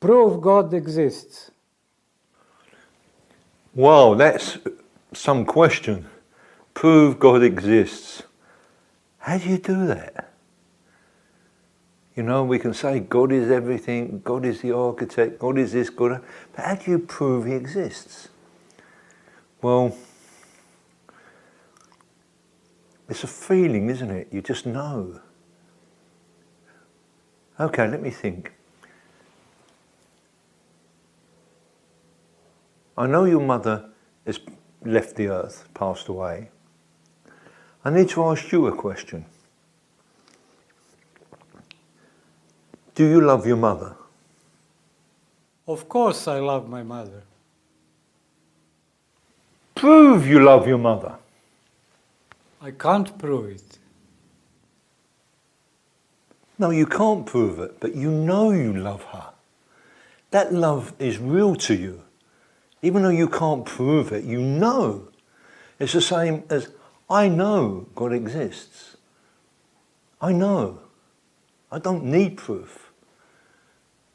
Prove God exists. Wow, that's some question. Prove God exists. How do you do that? You know, we can say God is everything, God is the architect, God is this, God. But how do you prove He exists? Well, it's a feeling, isn't it? You just know. Okay, let me think. I know your mother has left the earth, passed away. I need to ask you a question. Do you love your mother? Of course I love my mother. Prove you love your mother. I can't prove it. No, you can't prove it, but you know you love her. That love is real to you. Even though you can't prove it, you know. It's the same as, I know God exists. I know. I don't need proof.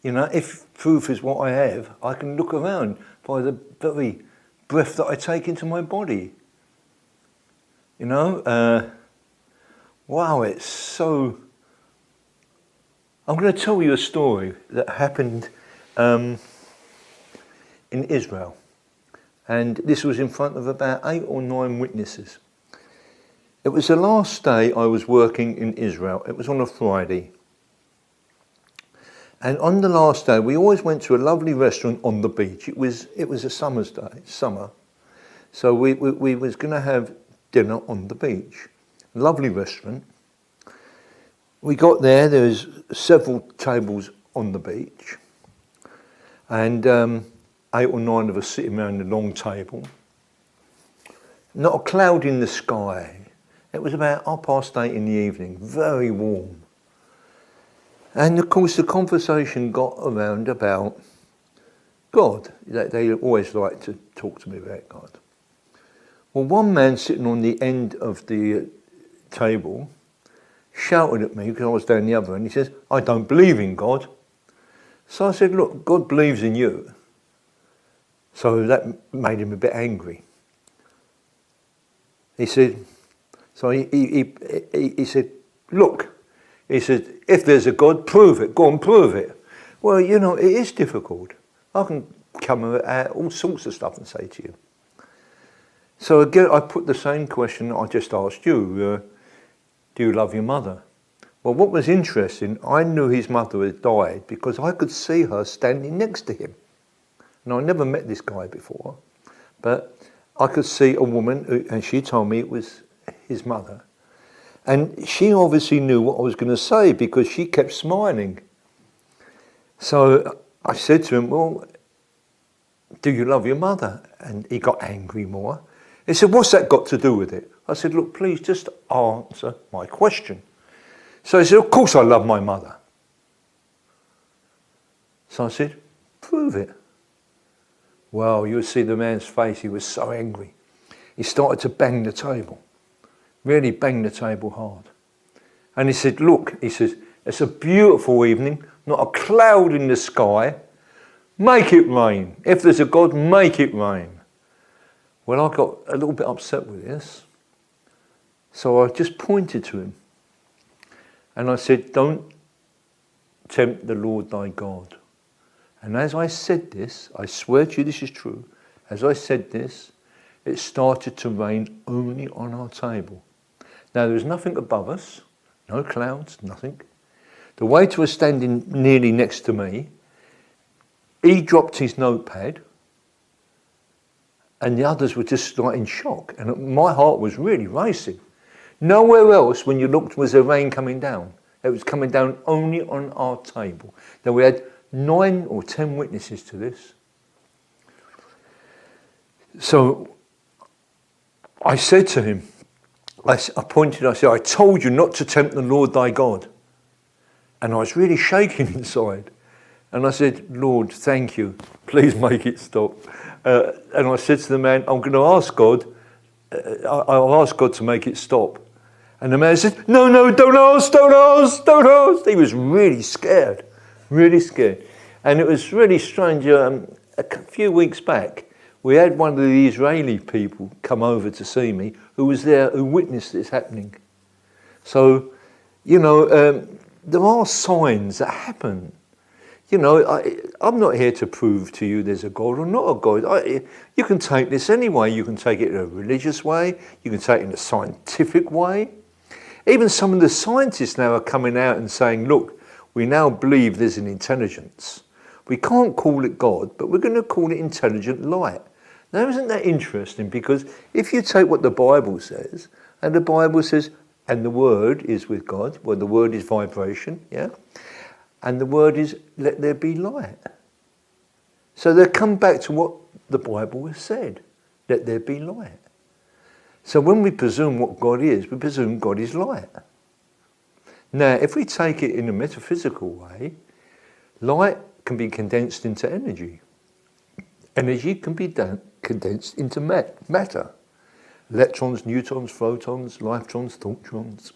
You know, if proof is what I have, I can look around by the very breath that I take into my body. You know, wow, it's so... I'm going to tell you a story that happened in Israel. And this was in front of about 8 or 9 witnesses. It was the last day I was working in Israel. It was on a Friday. And on the last day, we always went to a lovely restaurant on the beach. It was a summer's day, summer. So we was going to have dinner on the beach. Lovely restaurant. We got there was several tables on the beach. And 8 or 9 of us sitting around the long table. Not a cloud in the sky. It was about 8:30 in the evening, very warm. And of course the conversation got around about God. They always like to talk to me about God. Well, one man sitting on the end of the table shouted at me because I was down the other end. He says, "I don't believe in God." So I said, "Look, God believes in you." So that made him a bit angry. He said, he said, "Look," he said, "if there's a God, prove it. Go on, prove it." Well, you know, it is difficult. I can come at all sorts of stuff and say to you. So again, I put the same question I just asked you. Do you love your mother? Well, what was interesting, I knew his mother had died because I could see her standing next to him. And I never met this guy before, but I could see a woman, and she told me it was his mother. And she obviously knew what I was going to say because she kept smiling. So I said to him, "Well, do you love your mother?" And he got angry more. He said, "What's that got to do with it?" I said, "Look, please just answer my question." So he said, "Of course I love my mother." So I said, "Prove it." Well, you would see the man's face, he was so angry. He started to bang the table, really bang the table hard. And he said, "Look," he says, "it's a beautiful evening, not a cloud in the sky. Make it rain. If there's a God, make it rain." Well, I got a little bit upset with this. So I just pointed to him. And I said, "Don't tempt the Lord thy God." And as I said this, I swear to you this is true, as I said this, it started to rain only on our table. Now there was nothing above us, no clouds, nothing. The waiter was standing nearly next to me. He dropped his notepad and the others were just like in shock. And my heart was really racing. Nowhere else, when you looked, was there rain coming down. It was coming down only on our table. Now we had 9 or 10 witnesses to this. So I said to him, I pointed, I said, "I told you not to tempt the Lord thy God." And I was really shaking inside. And I said, "Lord, thank you. Please make it stop." And I said to the man, "I'm going to ask God, I'll ask God to make it stop." And the man said, "No, don't ask, don't ask, don't ask." He was really scared, really scared. And it was really strange. A few weeks back, we had one of the Israeli people come over to see me who was there, who witnessed this happening. So, there are signs that happen. I'm not here to prove to you there's a God or not a God. You can take this any way. You can take it in a religious way. You can take it in a scientific way. Even some of the scientists now are coming out and saying, look, we now believe there's an intelligence. We can't call it God, but we're going to call it intelligent light. Now, isn't that interesting? Because if you take what the Bible says, and the Bible says, and the word is with God, well, the word is vibration, yeah? And the word is, let there be light. So they come back to what the Bible has said, let there be light. So when we presume what God is, we presume God is light. Now, if we take it in a metaphysical way, light can be condensed into energy. Energy can be condensed into matter. Electrons, neutrons, photons, lifetrons, thoughttrons.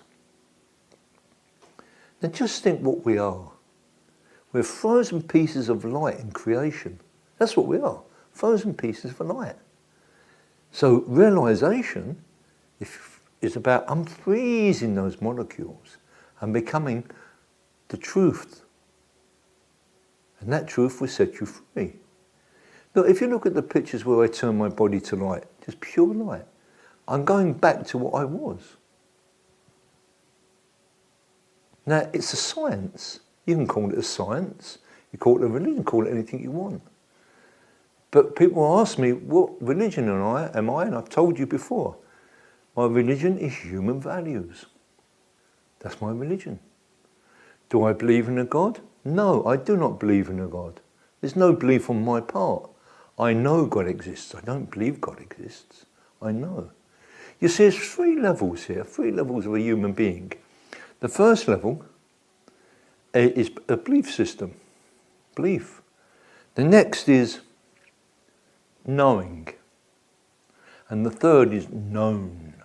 Now just think what we are. We're frozen pieces of light in creation. That's what we are, frozen pieces of light. So realization is about unfreezing those molecules and becoming the truth. And that truth will set you free. Look, if you look at the pictures where I turn my body to light, just pure light, I'm going back to what I was. Now, it's a science. You can call it a science, you call it a religion, call it anything you want. But people ask me, what religion am I? And I've told you before, my religion is human values. That's my religion. Do I believe in a God? No, I do not believe in a God. There's no belief on my part. I know God exists. I don't believe God exists. I know. You see, there's three levels here, three levels of a human being. The first level is a belief system, belief. The next is knowing. And the third is known.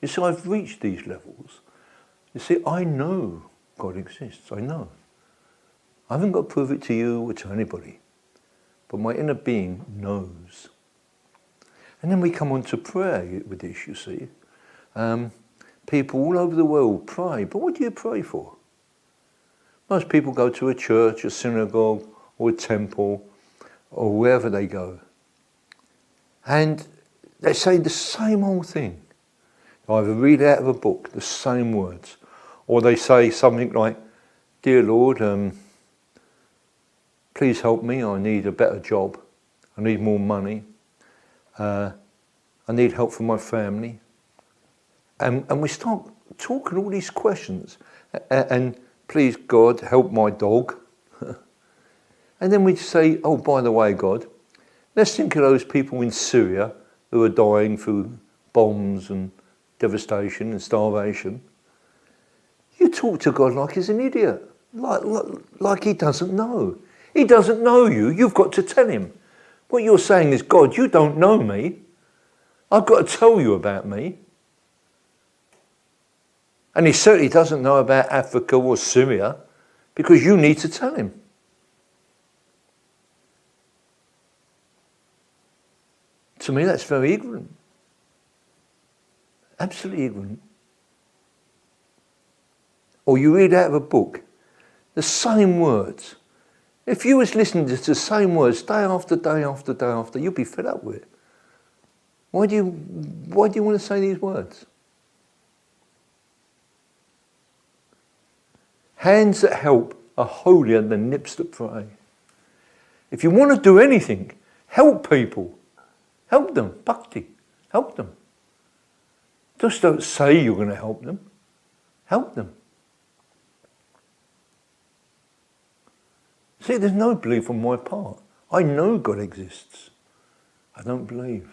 You see, I've reached these levels. You see, I know God exists, I know. I haven't got to prove it to you or to anybody, but my inner being knows. And then we come on to prayer with this, you see. People all over the world pray, but what do you pray for? Most people go to a church, a synagogue, or a temple, or wherever they go. And they say the same old thing. They either read out of a book, the same words, or they say something like, Dear Lord, please help me, I need a better job, I need more money, I need help from my family. And we start talking all these questions, and please God, help my dog. And then we say, oh, by the way, God, let's think of those people in Syria who are dying through bombs and devastation and starvation. You talk to God like he's an idiot, like he doesn't know. He doesn't know you, you've got to tell him. What you're saying is, God, you don't know me. I've got to tell you about me. And he certainly doesn't know about Africa or Syria because you need to tell him. To me, that's very ignorant. Absolutely ignorant. Or you read out of a book the same words. If you was listening to the same words day after day after day after, you'd be fed up with it. Why do you want to say these words? Hands that help are holier than lips that pray. If you want to do anything, help people. Help them, bhakti, help them. Just don't say you're going to help them. Help them. See, there's no belief on my part. I know God exists. I don't believe.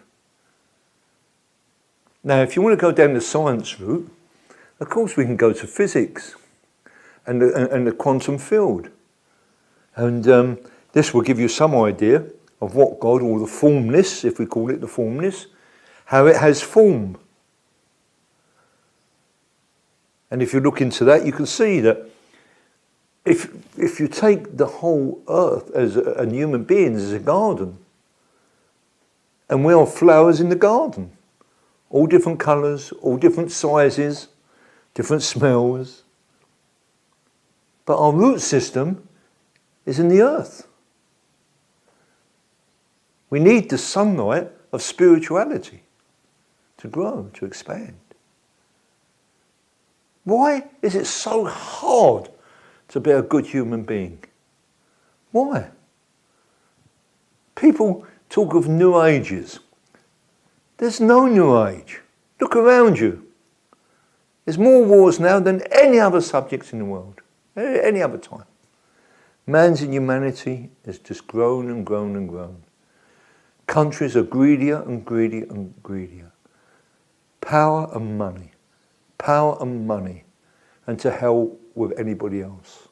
Now, if you want to go down the science route, of course we can go to physics and the quantum field. And this will give you some idea of what God, or the formless, if we call it the formless, how it has form. And if you look into that, you can see that if you take the whole earth as and human beings as a garden, and we are flowers in the garden, all different colours, all different sizes, different smells, but our root system is in the earth. We need the sunlight of spirituality to grow, to expand. Why is it so hard to be a good human being? Why? People talk of new ages. There's no new age. Look around you. There's more wars now than any other subject in the world, any other time. Man's inhumanity has just grown and grown and grown. Countries are greedier and greedier and greedier. Power and money. Power and money. And to hell with anybody else.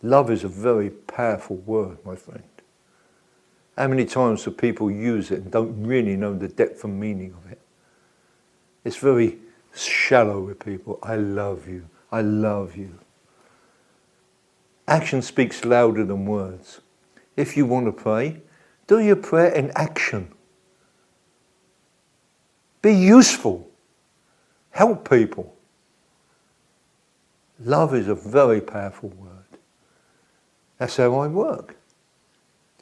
Love is a very powerful word, my friend. How many times do people use it and don't really know the depth and meaning of it? It's very shallow with people. I love you. I love you. Action speaks louder than words. If you want to pray, do your prayer in action. Be useful. Help people. Love is a very powerful word. That's how I work.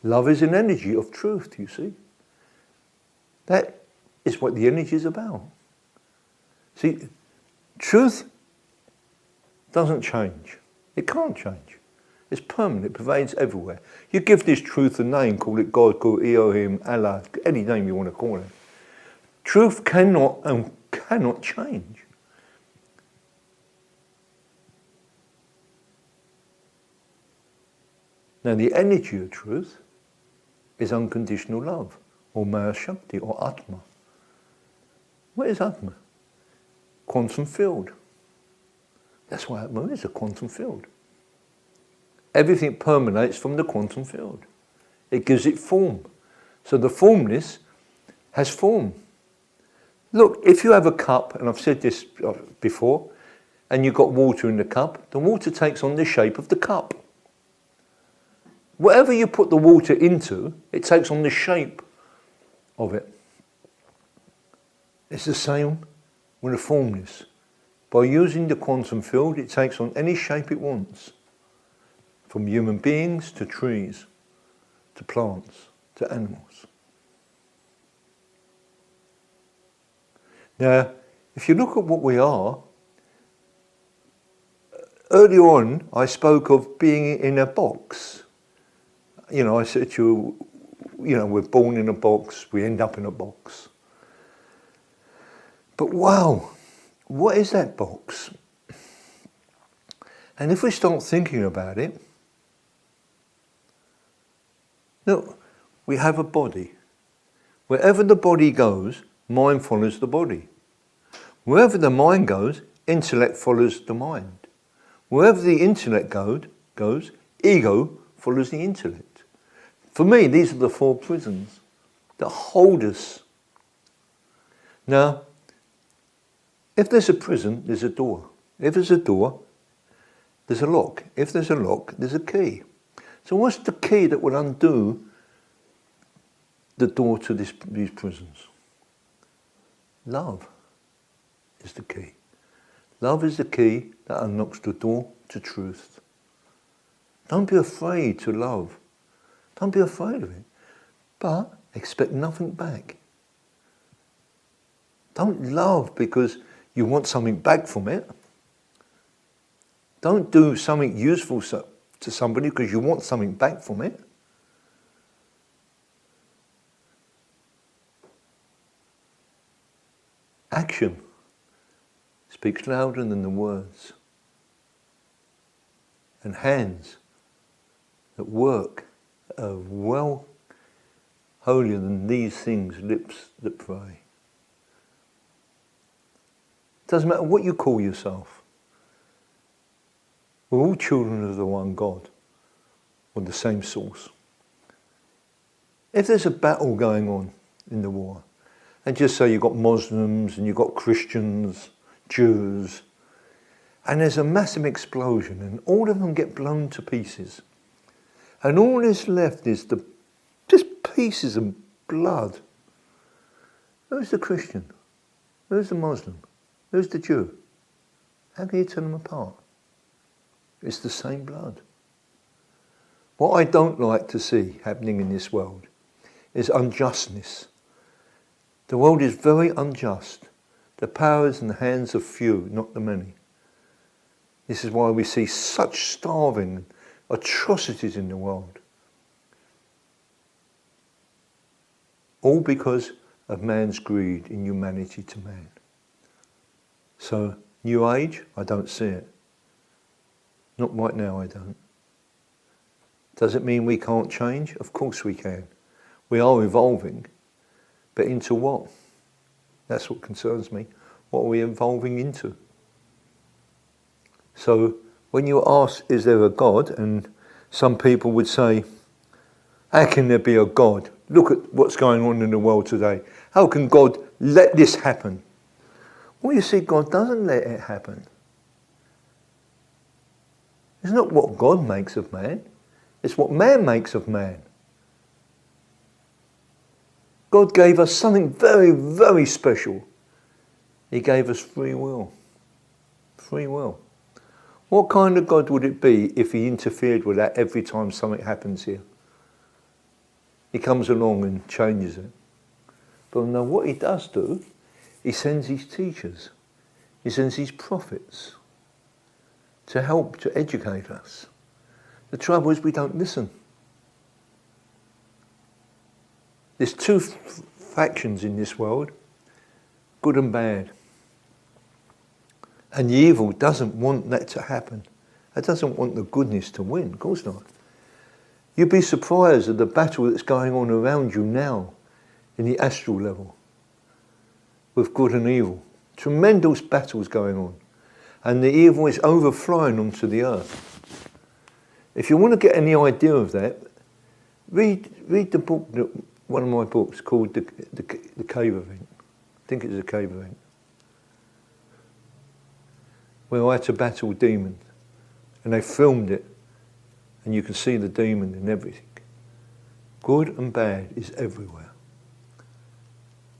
Love is an energy of truth, you see. That is what the energy is about. See, truth doesn't change. It can't change. It's permanent. It pervades everywhere. You give this truth a name, call it God, call it Elohim, Allah, any name you want to call it. Truth cannot and cannot change. Now the energy of truth is unconditional love, or Maya Shakti, or Atma. What is Atma? Quantum field. That's why Atma is a quantum field. Everything permeates from the quantum field. It gives it form. So the formless has form. Look, if you have a cup, and I've said this before, and you've got water in the cup, the water takes on the shape of the cup. Whatever you put the water into, it takes on the shape of it. It's the same with the formless. By using the quantum field, it takes on any shape it wants. From human beings to trees, to plants, to animals. Now, if you look at what we are, earlier on I spoke of being in a box. You know, I said to you, we're born in a box, we end up in a box. But wow, what is that box? And if we start thinking about it, look, we have a body. Wherever the body goes, mind follows the body. Wherever the mind goes, intellect follows the mind. Wherever the intellect goes, ego follows the intellect. For me, these are the four prisons that hold us. Now, if there's a prison, there's a door. If there's a door, there's a lock. If there's a lock, there's a key. So what's the key that will undo the door to these prisons? Love is the key. Love is the key that unlocks the door to truth. Don't be afraid to love. Don't be afraid of it. But expect nothing back. Don't love because you want something back from it. Don't do something useful to somebody because you want something back from it. Action speaks louder than the words. And hands that work are well holier than these things, lips that pray. Doesn't matter what you call yourself. We're all children of the one God, or the same source. If there's a battle going on in the war, and just say you've got Muslims and you've got Christians, Jews, And there's a massive explosion and all of them get blown to pieces. And all that's left is just pieces of blood. Who's the Christian? Who's the Muslim? Who's the Jew? How can you tell them apart? It's the same blood. What I don't like to see happening in this world is unjustness. The world is very unjust. The power is in the hands of few, not the many. This is why we see such starving, atrocities in the world. All because of man's greed in humanity to man. So, New Age, I don't see it. Not right now, I don't. Does it mean we can't change? Of course we can. We are evolving. But into what? That's what concerns me. What are we evolving into? So, when you ask, is there a God? And some people would say, how can there be a God? Look at what's going on in the world today. How can God let this happen? Well, you see, God doesn't let it happen. It's not what God makes of man. It's what man makes of man. God gave us something very, very special. He gave us free will. Free will. What kind of God would it be if he interfered with that every time something happens here? He comes along and changes it. But no, what he does do, he sends his teachers. He sends his prophets to help, to educate us. The trouble is we don't listen. There's two factions in this world, good and bad. And the evil doesn't want that to happen. It doesn't want the goodness to win, of course not. You'd be surprised at the battle that's going on around you now in the astral level with good and evil. Tremendous battles going on. And the evil is overflowing onto the earth. If you want to get any idea of that, read the book, one of my books called The Cave Event. I think it's a cave event. Where I had to battle demons. And they filmed it. And you can see the demon and everything. Good and bad is everywhere.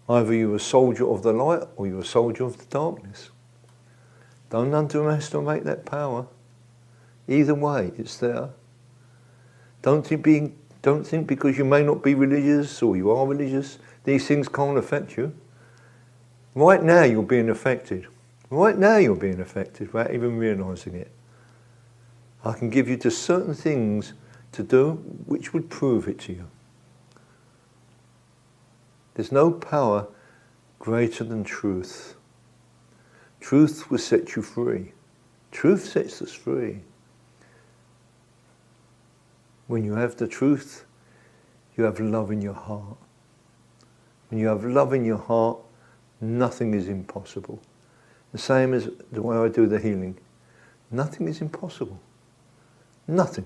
Either you're a soldier of the light or you're a soldier of the darkness. Don't underestimate that power. Either way, it's there. Don't think because you may not be religious or you are religious, these things can't affect you. Right now you're being affected. Right now you're being affected without even realising it. I can give you just certain things to do which would prove it to you. There's no power greater than truth. Truth will set you free. Truth sets us free. When you have the truth, you have love in your heart. When you have love in your heart, nothing is impossible. The same as the way I do the healing. Nothing is impossible. Nothing.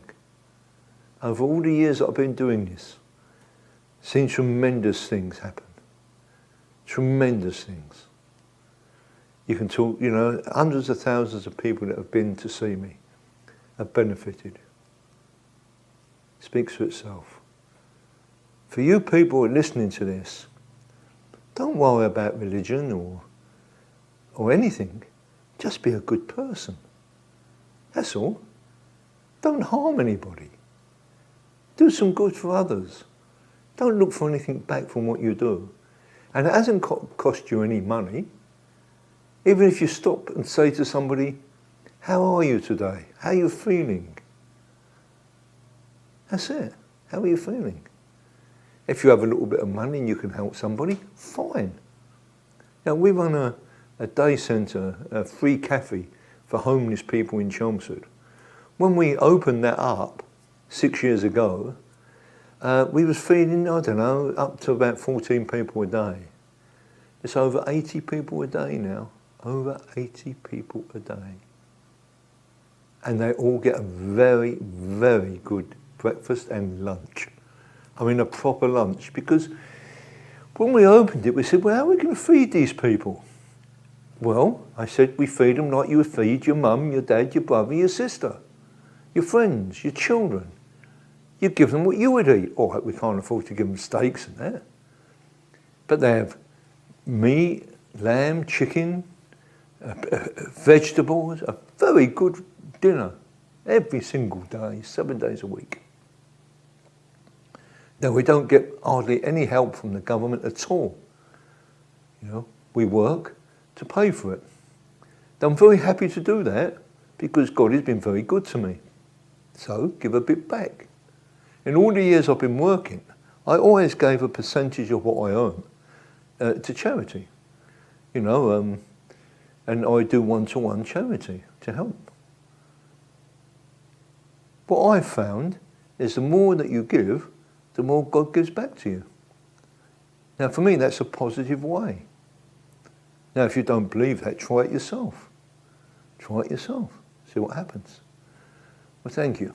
Over all the years that I've been doing this, seen tremendous things happen. Tremendous things. You can talk, hundreds of thousands of people that have been to see me have benefited. It speaks for itself. For you people who are listening to this, don't worry about religion or anything. Just be a good person. That's all. Don't harm anybody. Do some good for others. Don't look for anything back from what you do. And it hasn't cost you any money. Even if you stop and say to somebody, how are you today? How are you feeling? That's it. How are you feeling? If you have a little bit of money and you can help somebody, fine. Now, we run a day centre, a free cafe for homeless people in Chelmsford. When we opened that up 6 years ago, we was feeding, I don't know, up to about 14 people a day. It's over 80 people a day now. Over 80 people a day. And they all get a very, very good breakfast and lunch. I mean, a proper lunch. Because when we opened it, we said, well, how are we going to feed these people? Well, I said, we feed them like you would feed your mum, your dad, your brother, your sister, your friends, your children. You give them what you would eat. All right, we can't afford to give them steaks and that. But they have meat, lamb, chicken, vegetables, a very good dinner every single day, 7 days a week. Now, we don't get hardly any help from the government at all. You know, we work to pay for it. I'm very happy to do that because God has been very good to me. So, give a bit back. In all the years I've been working, I always gave a percentage of what I earn to charity. You know, and I do one-to-one charity to help. What I've found is the more that you give, the more God gives back to you. Now, for me, that's a positive way. Now, if you don't believe that, try it yourself. Try it yourself. See what happens. Well, thank you.